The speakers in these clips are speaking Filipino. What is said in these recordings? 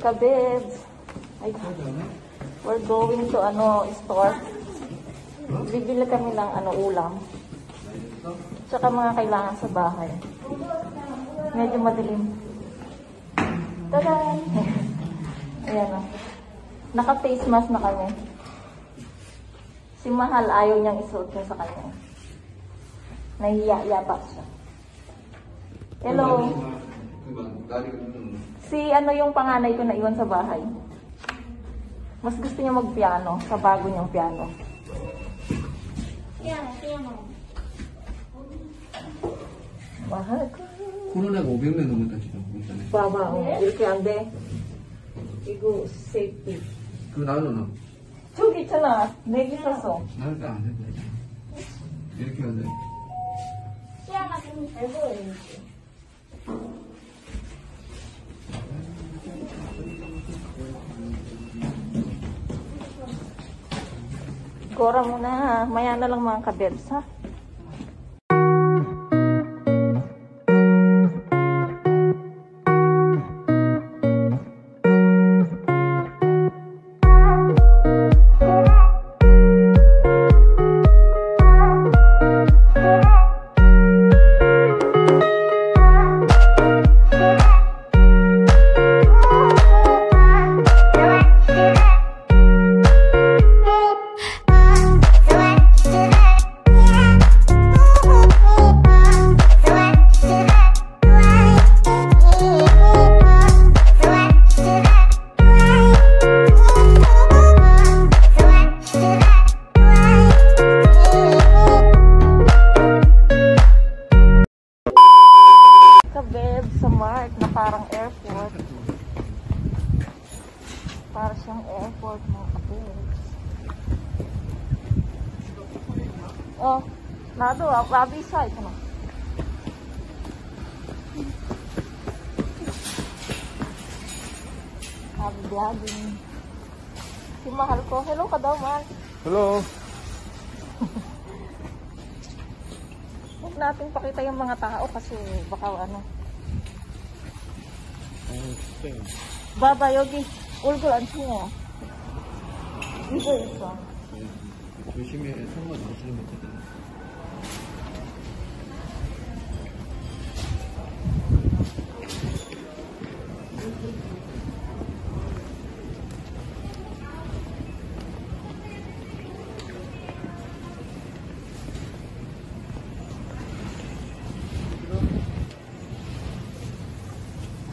Kabebs. Ay, we're going to store. Bibili kami ng ulam. Tsaka mga kailangan sa bahay. Medyo madilim. Tada! Ayan o. Naka-face mask na kami. Si Mahal ayaw niyang isuot niya sa kanya. Nahiya-ya pa siya. Hello. Si yung panganay ko na iwan sa bahay. Mas gusto niya mag-piano sa bago niyang piano. Piano. Mahal ko. 코로나가 500명 넘었다 지금 문자네. 봐봐, 이렇게 안 돼. 이거 safety. 그거 나는 저기 있잖아. 내기 썼어. 나는 안 된다. 이렇게 해야 돼. 시야가 좀 잘 보여요. Gora muna ha. Maya na lang mga kabebs ha. Parang airport. Para siyang airport mga kabebs. Oh, nado abisa ito na. Abiyading. Si Mahal ko. Hello ka daw, man. Hello. Huwag natin pakita yung mga tao kasi baka Baba 여기 얼굴 안 찍어. 이거 있어. 조심히 손만 조심히 먹거든.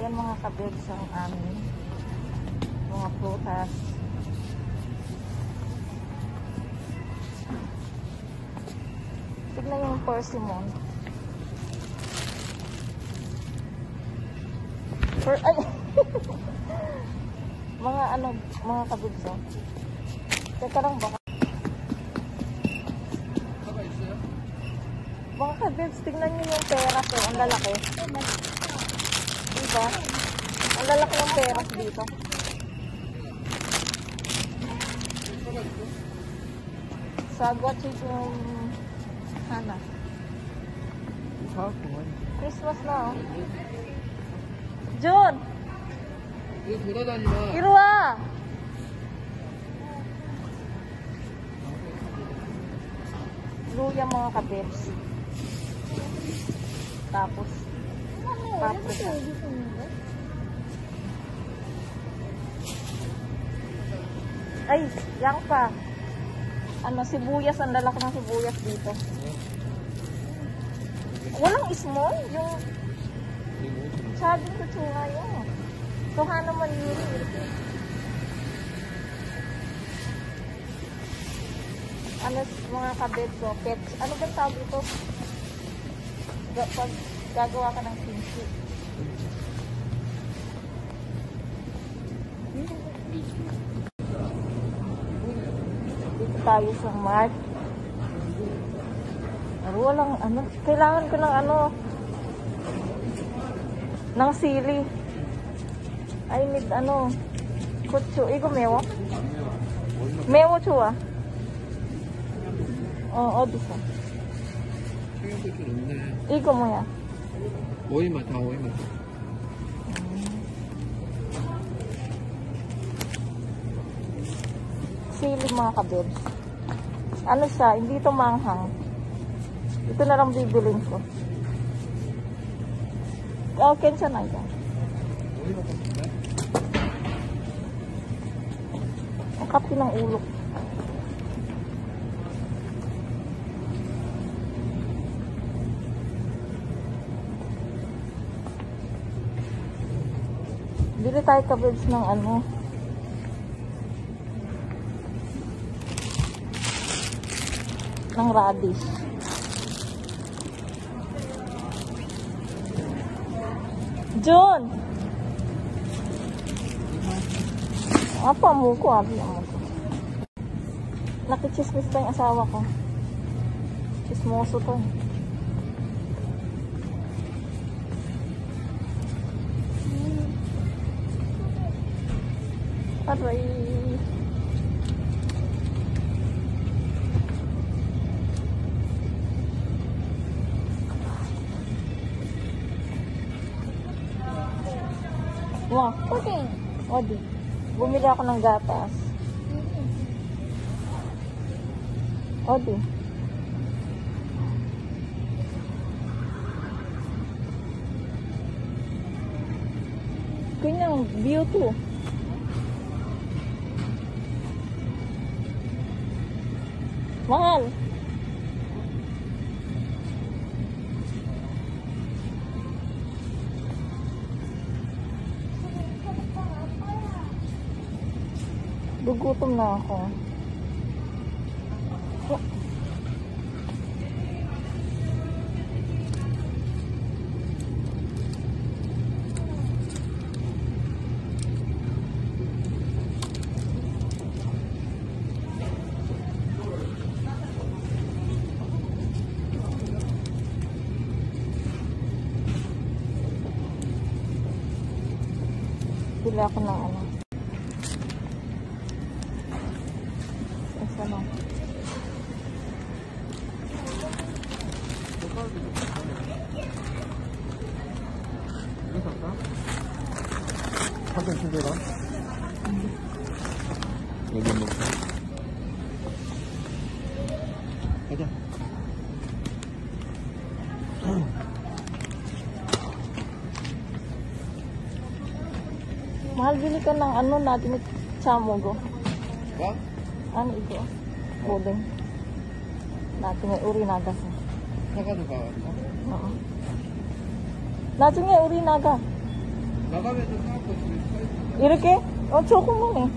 Ayan mga kabebs ang amin. Mga prutas. Tignan yung persimmon. Ay! mga kabebs oh. Teka lang baka. Mga kabebs, tignan nyo yung peras oh. Ang lalaki. Diba? Ang lalaki ng peras dito. Sagwa yung Hana. Christmas na oh. Jun! 이거 돌아다니 마. 이리 와! Luya mga kabebs. Tapos paprika. Ay, yang pa. Sibuyas. Ang lalaki ng sibuyas dito. Walang small. Yung sabing kutsura yun. Tuha naman yun. Mga kabebs ko. Ano bang tawag ito? Pag gagawa ka ng kimchi. Dito tayo sa mart. Walang kailangan ko ng ng sili. I need kutsu. Igo mewo? Mewo chuwa? 어디서? 청양고추 없네. 이거 뭐야? 오이만 다 오이만. sili mga kabebs. Ano siya, hindi ito manghang. Ito na lang bibilin ko. Okay siya na yan. Ang kapi ng ulo. Bili tayo kabebs ng ano. Ng radish. John! Apa mo ko, abi mo ko. Nakichismis pa yung asawa ko. Chismoso to. Aray. Wah, okay. Odi. Bumili ako ng gatas. Odi. Kanyang view to. Mahal. Gugutom na ako. Bili ako ng ano. Isa na. 한번 챙겨라. 여기 먹자. 가자. Mahal, bili ka ng ano natin with chamogo. 와? Ano ito? Puding. Natin ay urinaga sa. 사가도 가. Oo. 나중에 우리 나가. 나가면서 사갖고 이렇게? 조금만 해.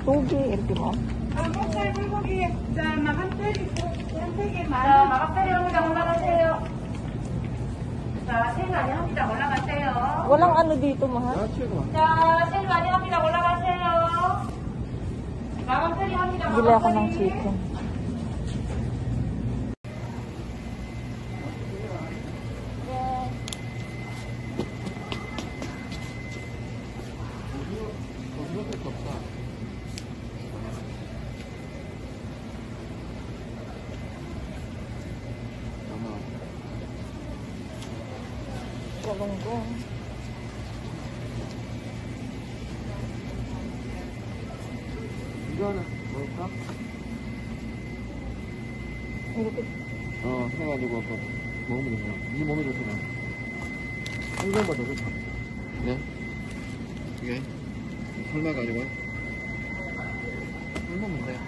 두개 이렇게 뭐. 목살 불고기, 자, 마감테리, 자, 마감테리 한장 올라가세요. 자, 생간이 한 비당 올라가세요. Walang ano dito, mahal. 야채가. 자, 생간이 한 비당 올라가세요. 마감테리 한 비당 Bili ako ng chicken. 이것도 없다. 아마 Galunggong. 이거 하나 먹을까? I렇게. 해가지고 그거 먹으면 되잖아. 네 몸에 좋잖아. 한잔보다 좋다. 네? 이게 설마가 아니고 설마 뭔데?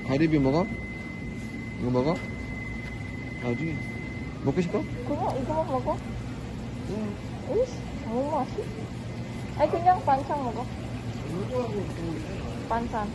가리비 먹어? 이거 먹어? 나중에 먹고 싶어? Kuya, ikaw mo ko? 응. Ish, mo masih. Ay, kunyang pansang mo ko? Pansan.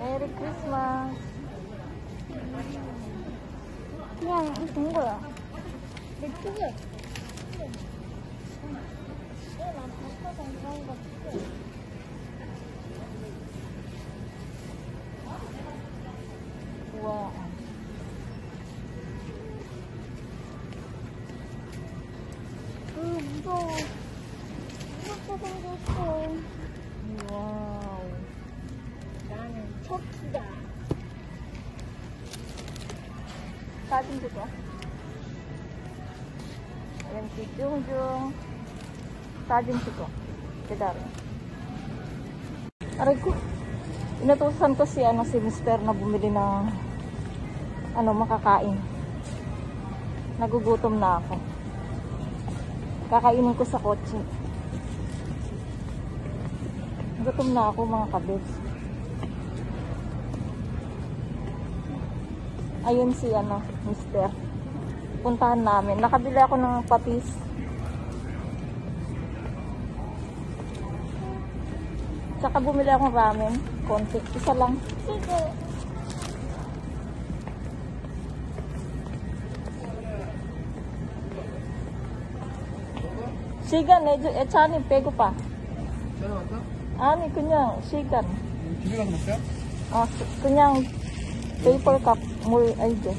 Merry Christmas. 그냥 된 거야. 내 크게. 나 바꿔서 그런 거 크게. 우와. 무서워. 무섭게 생겼어. 와우. 나는 터키다. 사진 찍어. Ayan si Jungjung. Sa진 ko. Kedar. Aray ko. Inutusan ko si si Mister na bumili ng makakain. Nagugutom na ako. Kakainin ko sa kotse. Gutom na ako mga kabits. Ayun si Mister. Puntahan namin. Nakabili ako ng patis. Tsaka bumili akong ramen. Konti. Isa lang. sige. 시간 애차니 빼고 봐. 전화 왔어? 아니 그냥 시간. 집에 가서 먹자? 그냥 페이퍼 컵 물 알죠?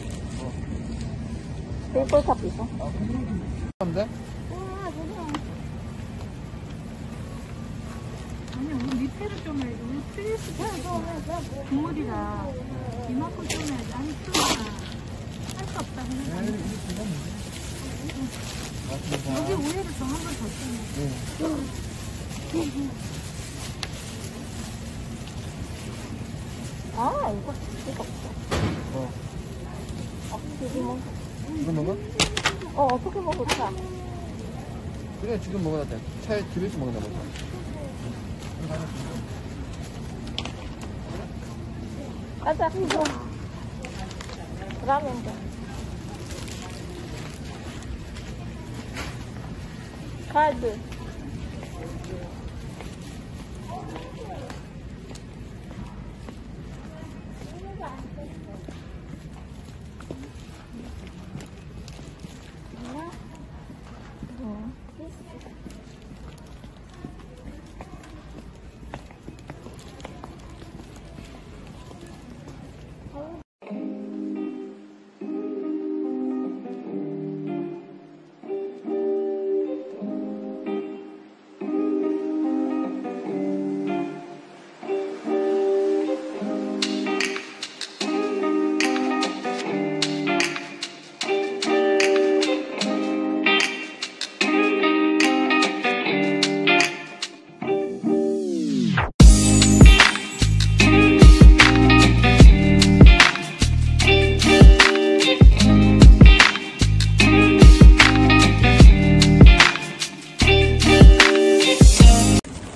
페이퍼 컵 있어? 근데? 우와, 무서워. 아니, 우리 밑에를 좀 해야지. 우리 트레스 국물이라 이만큼 좀 해야지. 아니, 추우니까 할 수 없다. 그냥 여기 우유를 좀 한 번 더 쓰네. 아 이거 없어. 어떻게 먹어? 이거 먹어? 어떻게 먹을까? 그래, 지금 먹어야 돼. 차에 집에서 먹나 보자. 가자 이거. 라면 돼. 카드.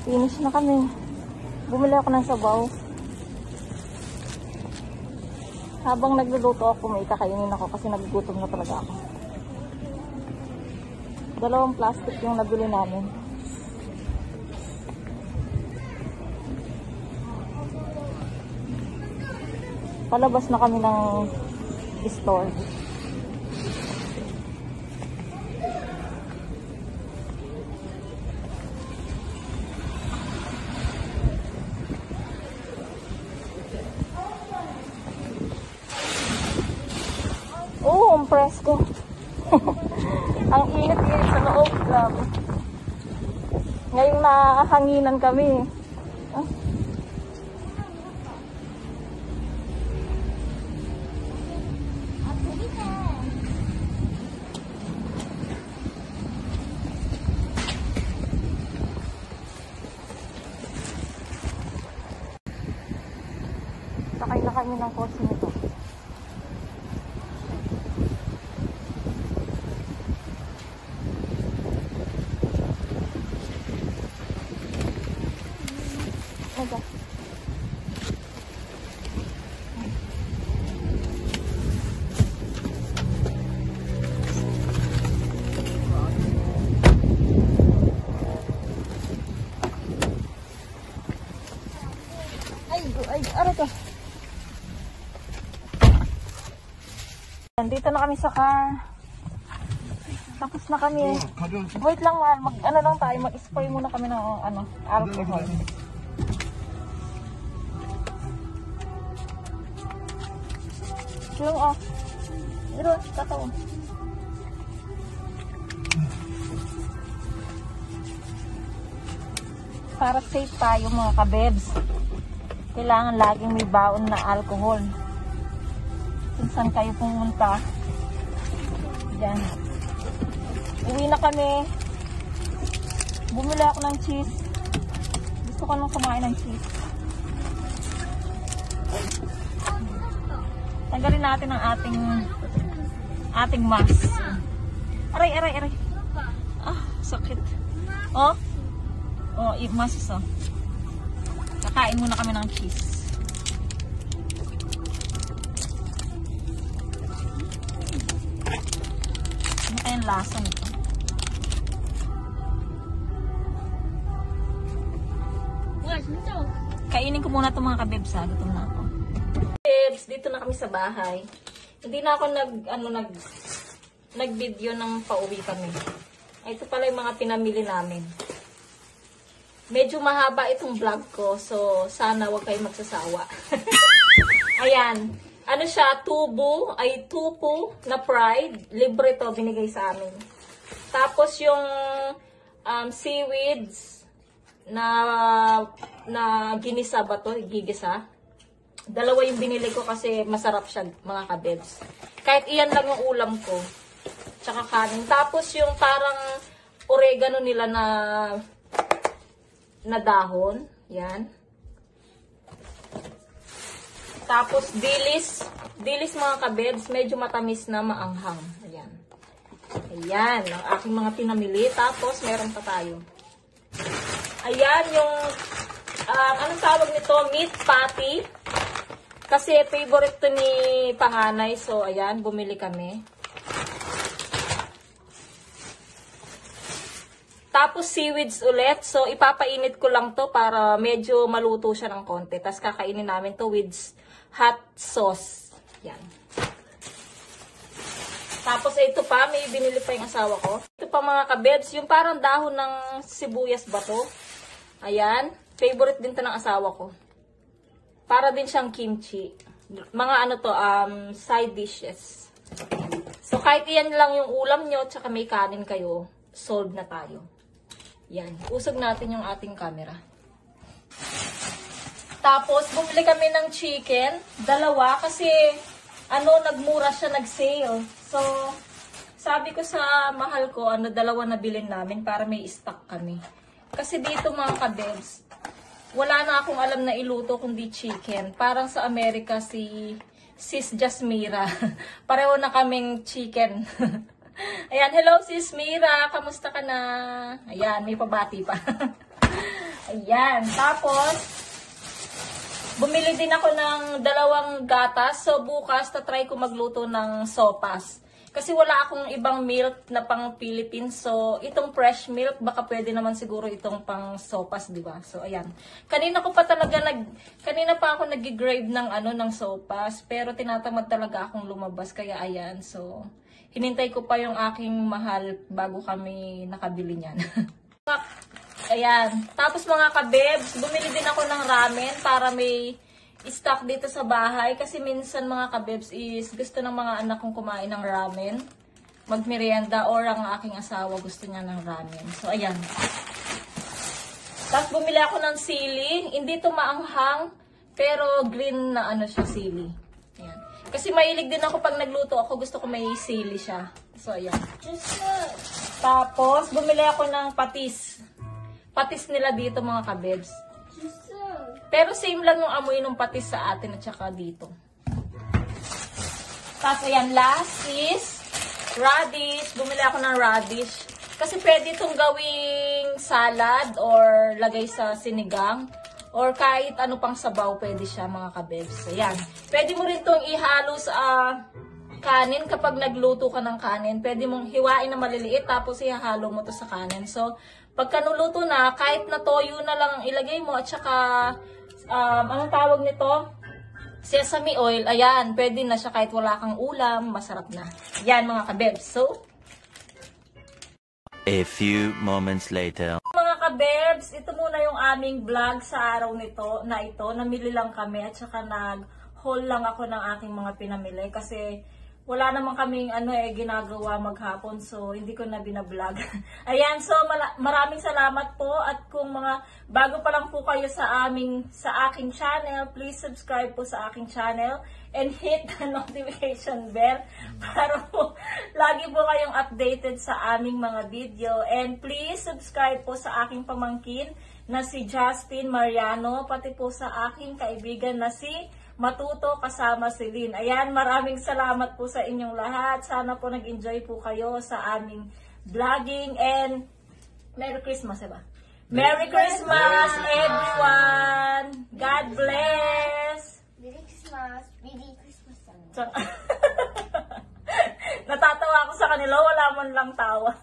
Finish na kami. Bumili ako ng sabaw. Habang nagluluto ako, may kakainin ako kasi nagugutom na talaga ako. 2 plastic yung nabili namin. Palabas na kami ng store. Oo, ang presko. Ang init-init sa loob. Grabe. Ngayong nakahanginan kami. Ah. Sakay na kami ng kotse nito. Aja. Ay, aray ka. Dito na kami sa car. Tapos na kami. 가져온 Wait lang, mahal. Ano lang tayo, mag-spray muna kami ng alcohol. Yung Iro, tataw. Para safe tayo mga kabebs. Kailangan laging may baon na alcohol. Kung saan kayo pumunta. Yan. Uwi na kami. Bumili ako ng cheese. Gusto ko nang kumain ng cheese. Tanggalin natin ang ating mask. Aray. Sakit. Mask oh. Kakain muna kami ng cheese. Ano kayang lasa nito? Kainin ko muna itong mga kabebs ha. Gutom na ako. Kabebs, dito na kami sa bahay. Hindi na ako nag-video ng pauwi kami. Ito pala yung mga pinamili namin. Medyo mahaba itong vlog ko, so sana wag kayong magsasawa. Ayan. Ano siya? Tubo na Pride. Libre to, binigay sa amin. Tapos yung seaweeds na ginisa ba to? Gigisa. Dalawa yung binili ko kasi masarap siya, mga kabebs. Kahit iyan lang yung ulam ko. Tsaka kanin. Tapos yung parang oregano nila na dahon. Yan. Tapos dilis. Dilis mga kabebs. Medyo matamis na maanghang. Ayan. Ayan. Ang aking mga pinamili. Tapos meron pa tayo. Ayan yung anong tawag nito? Meat patty. Kasi favorite to ni panganay. So ayan. Bumili kami. Tapos seaweeds ulit. So, ipapainit ko lang to para medyo maluto siya ng konti. Tapos kakainin namin to with hot sauce. Yan. Tapos ito pa, may binili pa yung asawa ko. Ito pa mga kabebs, yung parang dahon ng sibuyas ba to? Ayan. Favorite din to ng asawa ko. Para din siyang kimchi. Mga ano to, side dishes. So, kahit iyan lang yung ulam nyo, tsaka may kanin kayo, solve na tayo. Yan. Usog natin yung ating camera. Tapos, bumili kami ng chicken. Dalawa kasi, nagmura siya, nag-sale. So, sabi ko sa mahal ko, dalawa na bilhin namin para may stock kami. Kasi dito mga kabebs, wala na akong alam na iluto kundi chicken. Parang sa Amerika si Sis Jasmira. Pareho na kaming chicken. Ayan, hello Sis Mira, kamusta ka na? Ayan, may pabati pa. Ayan, tapos, bumili din ako ng 2 gatas. So, bukas, tatry ko magluto ng sopas. Kasi wala akong ibang milk na pang Philippines. So, itong fresh milk, baka pwede naman siguro itong pang sopas, di ba? So, ayan. Kanina pa ako nag-grade ng sopas. Pero tinatamad talaga akong lumabas. Kaya, ayan. So, hinintay ko pa yung aking mahal bago kami nakabili niyan. Ayan. Tapos mga kabebs, bumili din ako ng ramen para may stock dito sa bahay. Kasi minsan mga kabebs is gusto ng mga anak kong kumain ng ramen. Magmerienda or ang aking asawa gusto niya ng ramen. So ayan. Tapos bumili ako ng sili. Hindi ito maanghang pero green na siya sili. Ayan. Kasi mahilig din ako pag nagluto ako, gusto ko may sili siya. So, ayan. Tapos, bumili ako ng patis. Patis nila dito mga kabebs. Pero same lang yung amoy ng patis sa atin at saka dito. Tapos, ayan. Last is radish. Bumili ako ng radish. Kasi pwede itong gawing salad or lagay sa sinigang. Or kahit ano pang sabaw, pwede siya mga kabebs. Ayan. Pwede mo rin itong ihalo sa kanin kapag nagluto ka ng kanin. Pwede mong hiwain na maliliit tapos ihalo mo to sa kanin. So, pagka nuluto na, kahit na toyo na lang ilagay mo at saka, anong tawag nito? sesame oil, ayan, pwede na siya kahit wala kang ulam, masarap na. Yan mga kabebs. So, A few moments later. mga kabebs, ito muna yung aming vlog sa araw na ito. Namili lang kami at saka nag-haul lang ako ng aking mga pinamili kasi wala naman kaming ginagawa maghapon, so hindi ko na binablog. Ayan, so maraming salamat po at kung mga bago pa lang po kayo sa aking channel, please subscribe po sa aking channel and hit the notification bell para po lagi po kayong updated sa aming mga video. And please subscribe po sa aking pamangkin na si Justin Mariano, pati po sa aking kaibigan na si Matuto kasama si Lynn. Ayan, maraming salamat po sa inyong lahat. Sana po nag-enjoy po kayo sa aming vlogging and Merry Christmas, diba? Merry Christmas, everyone! God bless! Merry Christmas. Merry Christmas. Natatawa ako sa kanila, wala man lang tawa.